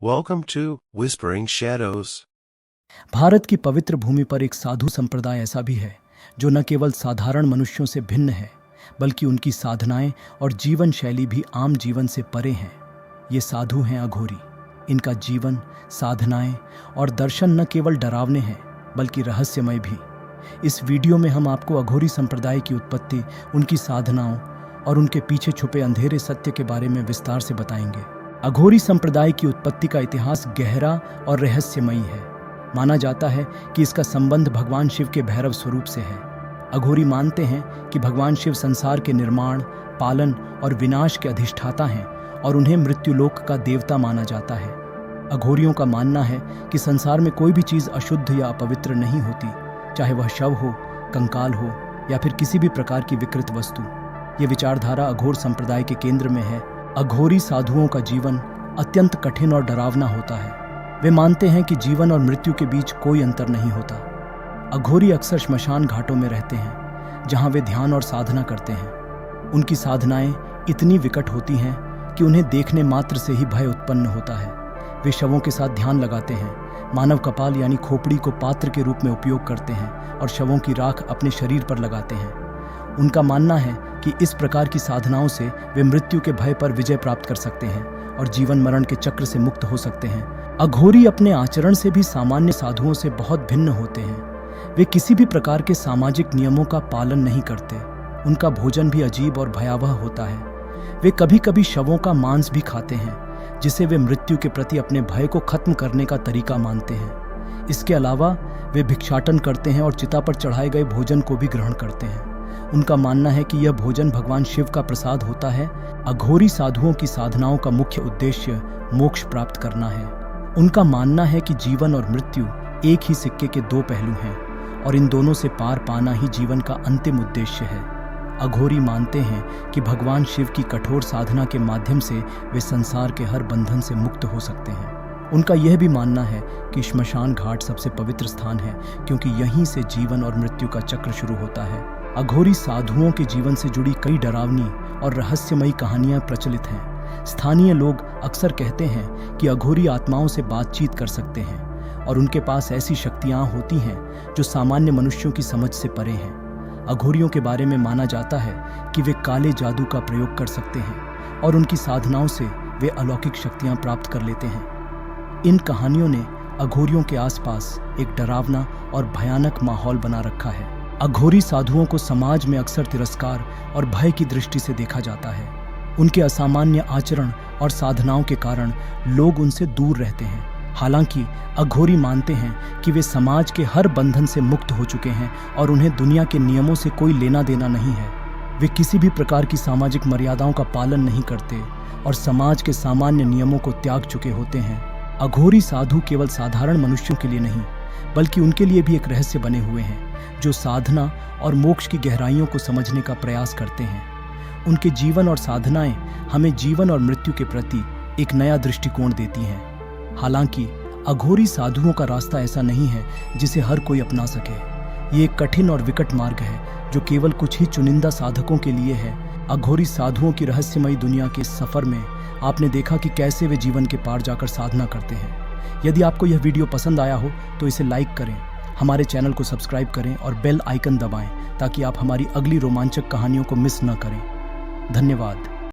Welcome to Whispering Shadows. Bharat की पवित्र भूमि पर एक साधु संप्रदाय ऐसा भी है जो न केवल साधारण मनुष्यों से भिन्न है, बल्कि उनकी साधनाएं और जीवन शैली भी आम जीवन से परे हैं। ये साधु हैं अघोरी। इनका जीवन, साधनाएं और दर्शन न केवल डरावने हैं, बल्कि रहस्यमय भी। इस वीडियो में हम आपको अघोरी संप्रदाय की उत्पत्ति, उनकी साधनाओं और उनके पीछे छुपे अंधेरे सत्य के बारे में विस्तार से बताएंगे। अघोरी संप्रदाय की उत्पत्ति का इतिहास गहरा और रहस्यमयी है। माना जाता है कि इसका संबंध भगवान शिव के भैरव स्वरूप से है। अघोरी मानते हैं कि भगवान शिव संसार के निर्माण, पालन और विनाश के अधिष्ठाता हैं और उन्हें मृत्युलोक का देवता माना जाता है। अघोरियों का मानना है कि संसार में कोई भी चीज़ अशुद्ध या अपवित्र नहीं होती, चाहे वह शव हो, कंकाल हो या फिर किसी भी प्रकार की विकृत वस्तु। ये विचारधारा अघोर संप्रदाय के केंद्र में है। अघोरी साधुओं का जीवन अत्यंत कठिन और डरावना होता है। वे मानते हैं कि जीवन और मृत्यु के बीच कोई अंतर नहीं होता। अघोरी अक्सर श्मशान घाटों में रहते हैं, जहां वे ध्यान और साधना करते हैं। उनकी साधनाएं इतनी विकट होती हैं कि उन्हें देखने मात्र से ही भय उत्पन्न होता है। वे शवों के साथ ध्यान लगाते हैं, मानव कपाल यानी खोपड़ी को पात्र के रूप में उपयोग करते हैं और शवों की राख अपने शरीर पर लगाते हैं। उनका मानना है कि इस प्रकार की साधनाओं से वे मृत्यु के भय पर विजय प्राप्त कर सकते हैं और जीवन मरण के चक्र से मुक्त हो सकते हैं। अघोरी अपने आचरण से भी सामान्य साधुओं से बहुत भिन्न होते हैं। वे किसी भी प्रकार के सामाजिक नियमों का पालन नहीं करते। उनका भोजन भी अजीब और भयावह होता है। वे कभी कभी शवों का मांस भी खाते हैं, जिसे वे मृत्यु के प्रति अपने भय को खत्म करने का तरीका मानते हैं। इसके अलावा वे भिक्षाटन करते हैं और चिता पर चढ़ाए गए भोजन को भी ग्रहण करते हैं। उनका मानना है कि यह भोजन भगवान शिव का प्रसाद होता है। अघोरी साधुओं की साधनाओं का मुख्य उद्देश्य मोक्ष प्राप्त करना है। उनका मानना है कि जीवन और मृत्यु एक ही सिक्के के दो पहलू हैं और इन दोनों से पार पाना ही जीवन का अंतिम उद्देश्य है। अघोरी मानते हैं कि भगवान शिव की कठोर साधना के माध्यम से वे संसार के हर बंधन से मुक्त हो सकते हैं। उनका यह भी मानना है कि श्मशान घाट सबसे पवित्र स्थान है, क्योंकि यहीं से जीवन और मृत्यु का चक्र शुरू होता है। अघोरी साधुओं के जीवन से जुड़ी कई डरावनी और रहस्यमयी कहानियां प्रचलित हैं। स्थानीय लोग अक्सर कहते हैं कि अघोरी आत्माओं से बातचीत कर सकते हैं और उनके पास ऐसी शक्तियां होती हैं जो सामान्य मनुष्यों की समझ से परे हैं। अघोरियों के बारे में माना जाता है कि वे काले जादू का प्रयोग कर सकते हैं और उनकी साधनाओं से वे अलौकिक शक्तियां प्राप्त कर लेते हैं। इन कहानियों ने अघोरियों के आसपास एक डरावना और भयानक माहौल बना रखा है। अघोरी साधुओं को समाज में अक्सर तिरस्कार और भय की दृष्टि से देखा जाता है। उनके असामान्य आचरण और साधनाओं के कारण लोग उनसे दूर रहते हैं। हालांकि अघोरी मानते हैं कि वे समाज के हर बंधन से मुक्त हो चुके हैं और उन्हें दुनिया के नियमों से कोई लेना देना नहीं है। वे किसी भी प्रकार की सामाजिक मर्यादाओं का पालन नहीं करते और समाज के सामान्य नियमों को त्याग चुके होते हैं। अघोरी साधु केवल साधारण मनुष्यों के लिए नहीं, बल्कि उनके लिए भी एक रहस्य बने हुए हैं, जो साधना और मोक्ष की गहराइयों को समझने का प्रयास करते हैं। उनके जीवन और साधनाएं हमें जीवन और मृत्यु के प्रति एक नया दृष्टिकोण देती हैं। हालांकि अघोरी साधुओं का रास्ता ऐसा नहीं है जिसे हर कोई अपना सके। ये एक कठिन और विकट मार्ग है जो केवल कुछ ही चुनिंदा साधकों के लिए है। अघोरी साधुओं की रहस्यमयी दुनिया के सफर में आपने देखा कि कैसे वे जीवन के पार जाकर साधना करते हैं। यदि आपको यह वीडियो पसंद आया हो तो इसे लाइक करें, हमारे चैनल को सब्सक्राइब करें और बेल आइकन दबाएं ताकि आप हमारी अगली रोमांचक कहानियों को मिस न करें। धन्यवाद।